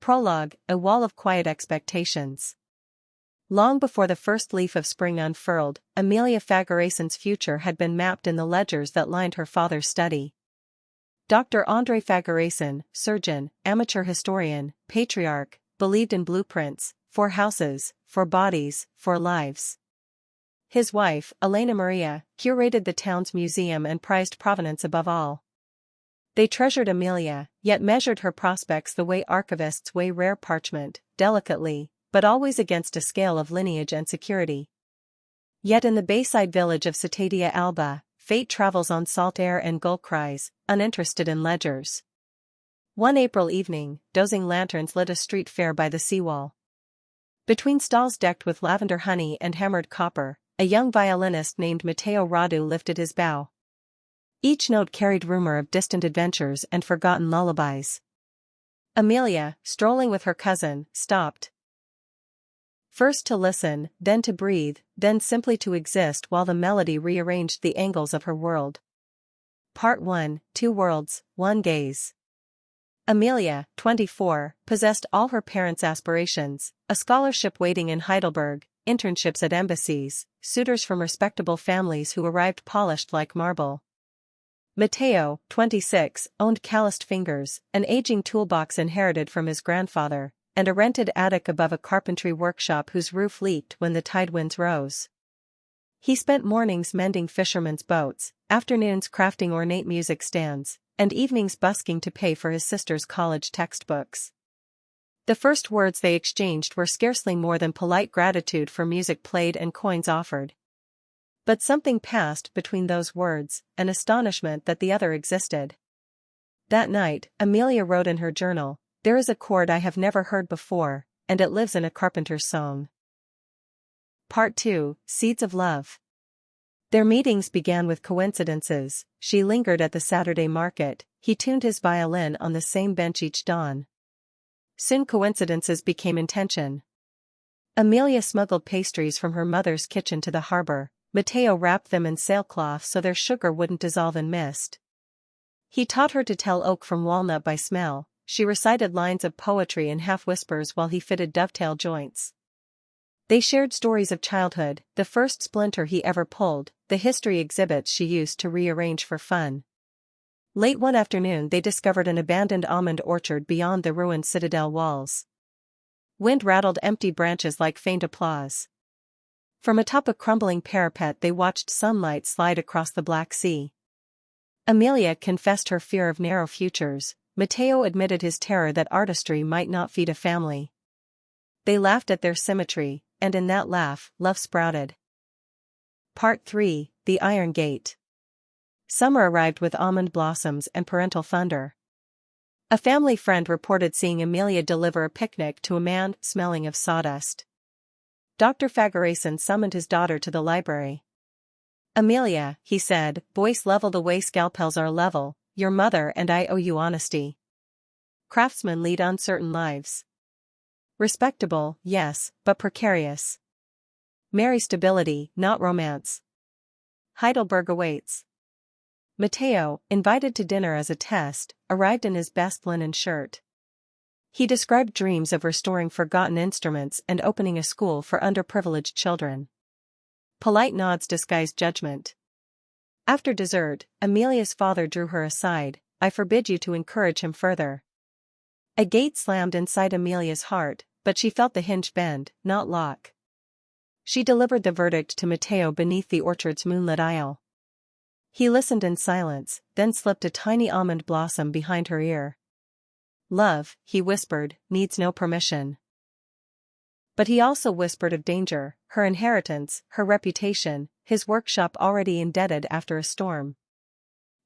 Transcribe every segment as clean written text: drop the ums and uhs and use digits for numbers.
Prologue, a wall of quiet expectations. Long before the first leaf of spring unfurled, Amelia Fagorason's future had been mapped in the ledgers that lined her father's study. Dr. André Fagorason, surgeon, amateur historian, patriarch, believed in blueprints, for houses, for bodies, for lives. His wife, Elena Maria, curated the town's museum and prized provenance above all. They treasured Amelia, yet measured her prospects the way archivists weigh rare parchment, delicately, but always against a scale of lineage and security. Yet in the bayside village of Citadia Alba, fate travels on salt air and gull cries, uninterested in ledgers. One April evening, dozing lanterns lit a street fair by the seawall. Between stalls decked with lavender honey and hammered copper, a young violinist named Mateo Radu lifted his bow. Each note carried rumor of distant adventures and forgotten lullabies. Amelia, strolling with her cousin, stopped. First to listen, then to breathe, then simply to exist while the melody rearranged the angles of her world. Part 1, Two Worlds, One Gaze. Amelia, 24, possessed all her parents' aspirations: a scholarship waiting in Heidelberg, internships at embassies, suitors from respectable families who arrived polished like marble. Mateo, 26, owned calloused fingers, an aging toolbox inherited from his grandfather, and a rented attic above a carpentry workshop whose roof leaked when the tide winds rose. He spent mornings mending fishermen's boats, afternoons crafting ornate music stands, and evenings busking to pay for his sister's college textbooks. The first words they exchanged were scarcely more than polite gratitude for music played and coins offered. But something passed between those words, an astonishment that the other existed. That night, Amelia wrote in her journal, "There is a chord I have never heard before, and it lives in a carpenter's song." Part 2, Seeds of Love. Their meetings began with coincidences. She lingered at the Saturday market, he tuned his violin on the same bench each dawn. Soon coincidences became intention. Amelia smuggled pastries from her mother's kitchen to the harbor. Mateo wrapped them in sailcloth so their sugar wouldn't dissolve in mist. He taught her to tell oak from walnut by smell. She recited lines of poetry in half-whispers while he fitted dovetail joints. They shared stories of childhood, the first splinter he ever pulled, the history exhibits she used to rearrange for fun. Late one afternoon they discovered an abandoned almond orchard beyond the ruined citadel walls. Wind rattled empty branches like faint applause. From atop a crumbling parapet they watched sunlight slide across the Black Sea. Amelia confessed her fear of narrow futures. Mateo admitted his terror that artistry might not feed a family. They laughed at their symmetry, and in that laugh, love sprouted. Part 3, The Iron Gate. Summer arrived with almond blossoms and parental thunder. A family friend reported seeing Amelia deliver a picnic to a man smelling of sawdust. Dr. Fagorason summoned his daughter to the library. "Amelia," he said, voice leveled away, "scalpels are level, your mother and I owe you honesty. Craftsmen lead uncertain lives. Respectable, yes, but precarious. Marry stability, not romance. Heidelberg awaits." Mateo, invited to dinner as a test, arrived in his best linen shirt. He described dreams of restoring forgotten instruments and opening a school for underprivileged children. Polite nods disguised judgment. After dessert, Amelia's father drew her aside. "I forbid you to encourage him further." A gate slammed inside Amelia's heart, but she felt the hinge bend, not lock. She delivered the verdict to Mateo beneath the orchard's moonlit aisle. He listened in silence, then slipped a tiny almond blossom behind her ear. "Love," he whispered, "needs no permission." But he also whispered of danger, her inheritance, her reputation, his workshop already indebted after a storm.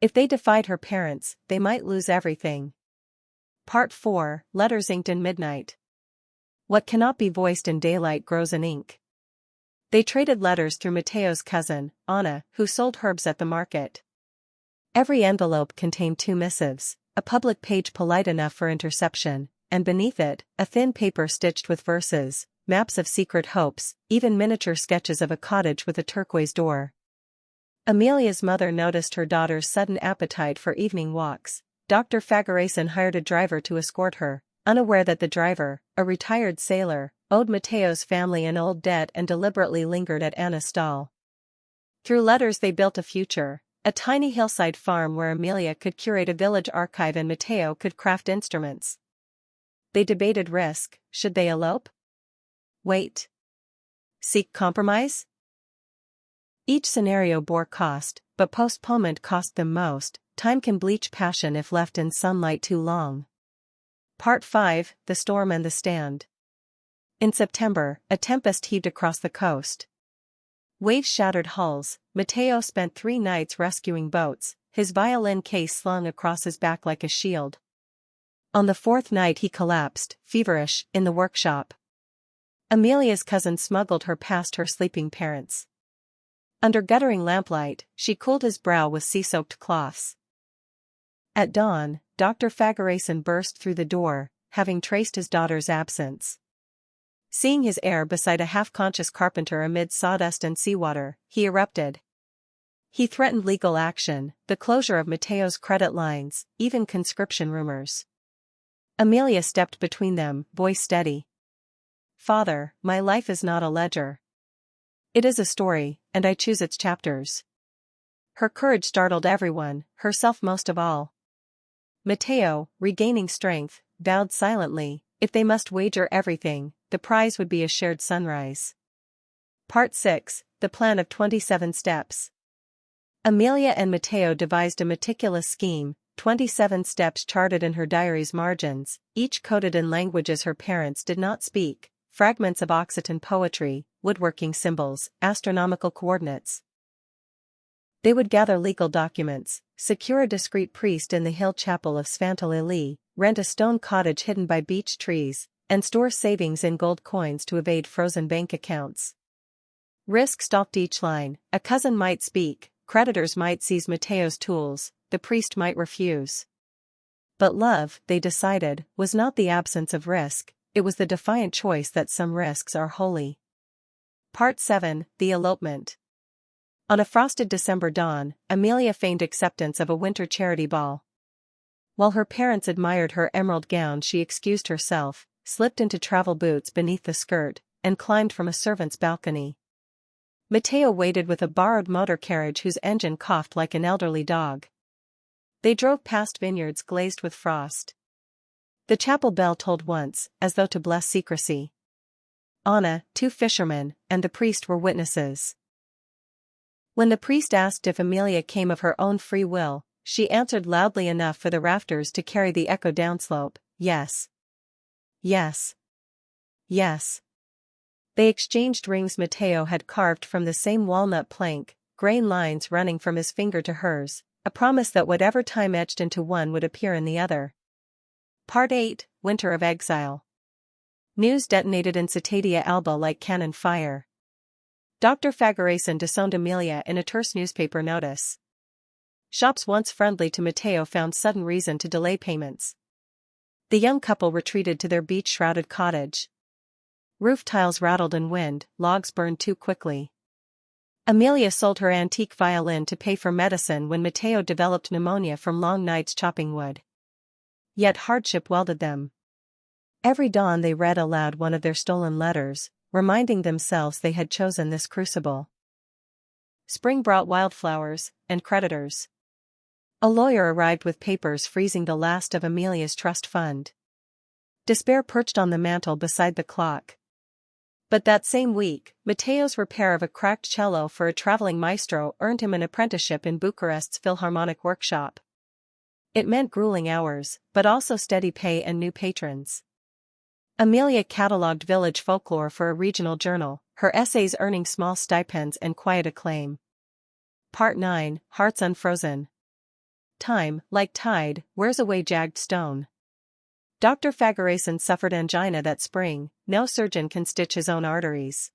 If they defied her parents, they might lose everything. Part 4, Letters inked in midnight. What cannot be voiced in daylight grows in ink. They traded letters through Mateo's cousin, Anna, who sold herbs at the market. Every envelope contained 2 missives. A public page polite enough for interception, and beneath it, a thin paper stitched with verses, maps of secret hopes, even miniature sketches of a cottage with a turquoise door. Amelia's mother noticed her daughter's sudden appetite for evening walks. Dr. Fagorason hired a driver to escort her, unaware that the driver, a retired sailor, owed Mateo's family an old debt and deliberately lingered at Anna's stall. Through letters they built a future, a tiny hillside farm where Amelia could curate a village archive and Mateo could craft instruments. They debated risk: should they elope? Wait. Seek compromise? Each scenario bore cost, but postponement cost them most. Time can bleach passion if left in sunlight too long. Part 5: The Storm and the Stand. In September, a tempest heaved across the coast. Waves shattered hulls. Mateo spent 3 nights rescuing boats, his violin case slung across his back like a shield. On the 4th night he collapsed, feverish, in the workshop. Amelia's cousin smuggled her past her sleeping parents. Under guttering lamplight, she cooled his brow with sea-soaked cloths. At dawn, Dr. Fagerayson burst through the door, having traced his daughter's absence. Seeing his heir beside a half-conscious carpenter amid sawdust and seawater, he erupted. He threatened legal action, the closure of Mateo's credit lines, even conscription rumors. Amelia stepped between them, voice steady. "Father, my life is not a ledger. It is a story, and I choose its chapters." Her courage startled everyone, herself most of all. Mateo, regaining strength, vowed silently, if they must wager everything, the prize would be a shared sunrise. Part 6: The Plan of 27 Steps. Amelia and Mateo devised a meticulous scheme, 27 steps charted in her diary's margins, each coded in languages her parents did not speak, fragments of Occitan poetry, woodworking symbols, astronomical coordinates. They would gather legal documents, secure a discreet priest in the hill chapel of Svantilili, rent a stone cottage hidden by beech trees, and store savings in gold coins to evade frozen bank accounts. Risk stalked each line: a cousin might speak, creditors might seize Mateo's tools, the priest might refuse. But love, they decided, was not the absence of risk, it was the defiant choice that some risks are holy. Part 7: The Elopement. On a frosted December dawn, Amelia feigned acceptance of a winter charity ball. While her parents admired her emerald gown, she excused herself, slipped into travel boots beneath the skirt, and climbed from a servant's balcony. Mateo waited with a borrowed motor carriage whose engine coughed like an elderly dog. They drove past vineyards glazed with frost. The chapel bell tolled once, as though to bless secrecy. Anna, 2 fishermen, and the priest were witnesses. When the priest asked if Amelia came of her own free will, she answered loudly enough for the rafters to carry the echo downslope: "Yes. Yes. Yes." They exchanged rings Mateo had carved from the same walnut plank, grain lines running from his finger to hers, a promise that whatever time etched into one would appear in the other. Part 8: Winter of Exile. News detonated in Citadia Alba like cannon fire. Dr. Fagerayson disowned Amelia in a terse newspaper notice. Shops once friendly to Mateo found sudden reason to delay payments. The young couple retreated to their beach-shrouded cottage. Roof tiles rattled in wind, logs burned too quickly. Amelia sold her antique violin to pay for medicine when Mateo developed pneumonia from long nights chopping wood. Yet hardship welded them. Every dawn they read aloud one of their stolen letters, reminding themselves they had chosen this crucible. Spring brought wildflowers, and creditors. A lawyer arrived with papers freezing the last of Amelia's trust fund. Despair perched on the mantel beside the clock. But that same week, Mateo's repair of a cracked cello for a traveling maestro earned him an apprenticeship in Bucharest's Philharmonic workshop. It meant grueling hours, but also steady pay and new patrons. Amelia catalogued village folklore for a regional journal, her essays earning small stipends and quiet acclaim. Part 9: Hearts Unfrozen. Time, like tide, wears away jagged stone. Dr. Fagerayson suffered angina that spring, no surgeon can stitch his own arteries.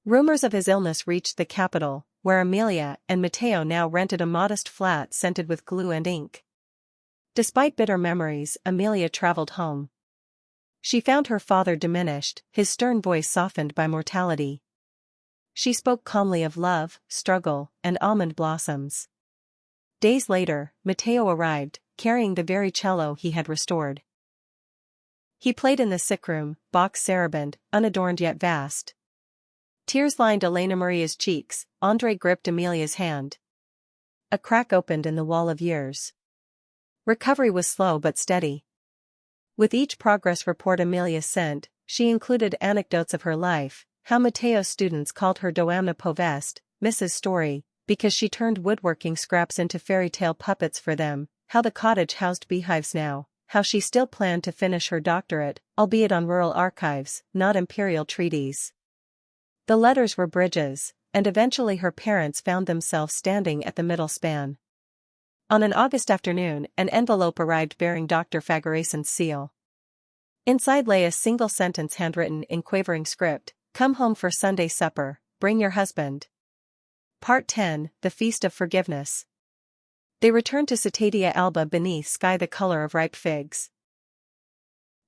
Rumors of his illness reached the capital, where Amelia and Mateo now rented a modest flat scented with glue and ink. Despite bitter memories, Amelia traveled home. She found her father diminished, his stern voice softened by mortality. She spoke calmly of love, struggle, and almond blossoms. Days later, Mateo arrived, carrying the very cello he had restored. He played in the sickroom, box saraband, unadorned yet vast. Tears lined Elena Maria's cheeks. Andre gripped Amelia's hand. A crack opened in the wall of years. Recovery was slow but steady. With each progress report Amelia sent, she included anecdotes of her life, how Mateo's students called her Doamna Povest, Mrs. Story, because she turned woodworking scraps into fairy tale puppets for them, how the cottage housed beehives now, how she still planned to finish her doctorate, albeit on rural archives, not imperial treaties. The letters were bridges, and eventually her parents found themselves standing at the middle span. On an August afternoon, an envelope arrived bearing Dr. Fagarasen's seal. Inside lay a single sentence handwritten in quavering script: "Come home for Sunday supper, bring your husband." Part 10, The Feast of Forgiveness. They returned to Citadia Alba beneath sky the color of ripe figs.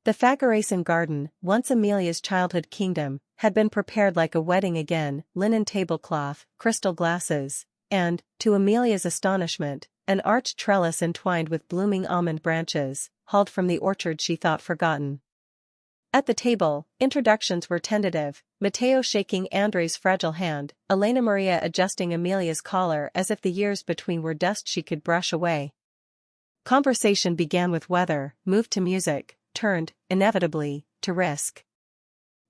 The Fagarasen garden, once Amelia's childhood kingdom, had been prepared like a wedding again: linen tablecloth, crystal glasses, and, to Amelia's astonishment, an arched trellis entwined with blooming almond branches, hauled from the orchard she thought forgotten. At the table, introductions were tentative, Mateo shaking Andre's fragile hand, Elena Maria adjusting Amelia's collar as if the years between were dust she could brush away. Conversation began with weather, moved to music, turned, inevitably, to risk.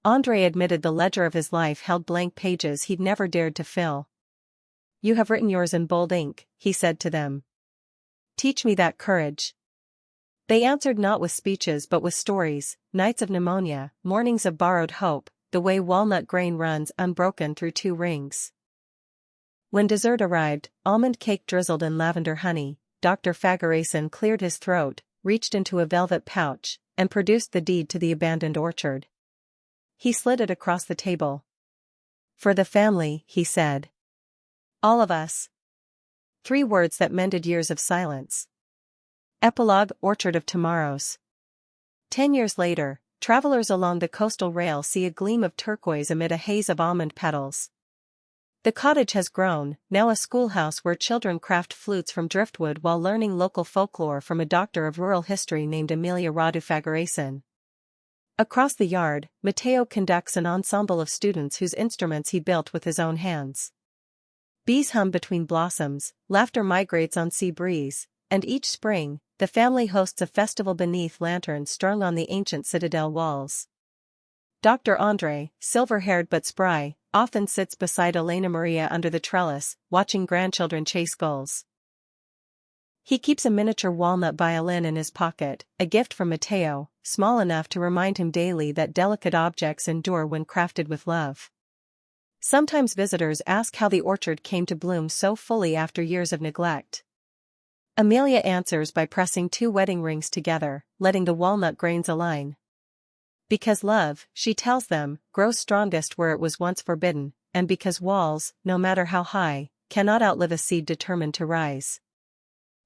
Andre admitted the ledger of his life held blank pages he'd never dared to fill. "You have written yours in bold ink," he said to them. "Teach me that courage." They answered not with speeches but with stories: nights of pneumonia, mornings of borrowed hope, the way walnut grain runs unbroken through two rings. When dessert arrived, almond cake drizzled in lavender honey, Dr. Fagarasen cleared his throat, reached into a velvet pouch, and produced the deed to the abandoned orchard. He slid it across the table. "For the family," he said. "All of us." 3 words that mended years of silence. Epilogue: Orchard of Tomorrows. 10 years later, travelers along the coastal rail see a gleam of turquoise amid a haze of almond petals. The cottage has grown, now a schoolhouse where children craft flutes from driftwood while learning local folklore from a doctor of rural history named Amelia Radu Fagarasen. Across the yard, Mateo conducts an ensemble of students whose instruments he built with his own hands. Bees hum between blossoms, laughter migrates on sea breeze, and each spring, the family hosts a festival beneath lanterns strung on the ancient citadel walls. Dr. Andre, silver-haired but spry, often sits beside Elena Maria under the trellis, watching grandchildren chase gulls. He keeps a miniature walnut violin in his pocket, a gift from Mateo, small enough to remind him daily that delicate objects endure when crafted with love. Sometimes visitors ask how the orchard came to bloom so fully after years of neglect. Amelia answers by pressing 2 wedding rings together, letting the walnut grains align. Because love, she tells them, grows strongest where it was once forbidden, and because walls, no matter how high, cannot outlive a seed determined to rise.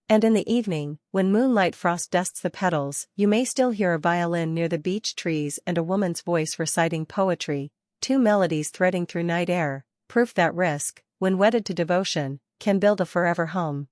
And in the evening, when moonlight frost dusts the petals, you may still hear a violin near the beech trees and a woman's voice reciting poetry, 2 melodies threading through night air, proof that risk, when wedded to devotion, can build a forever home.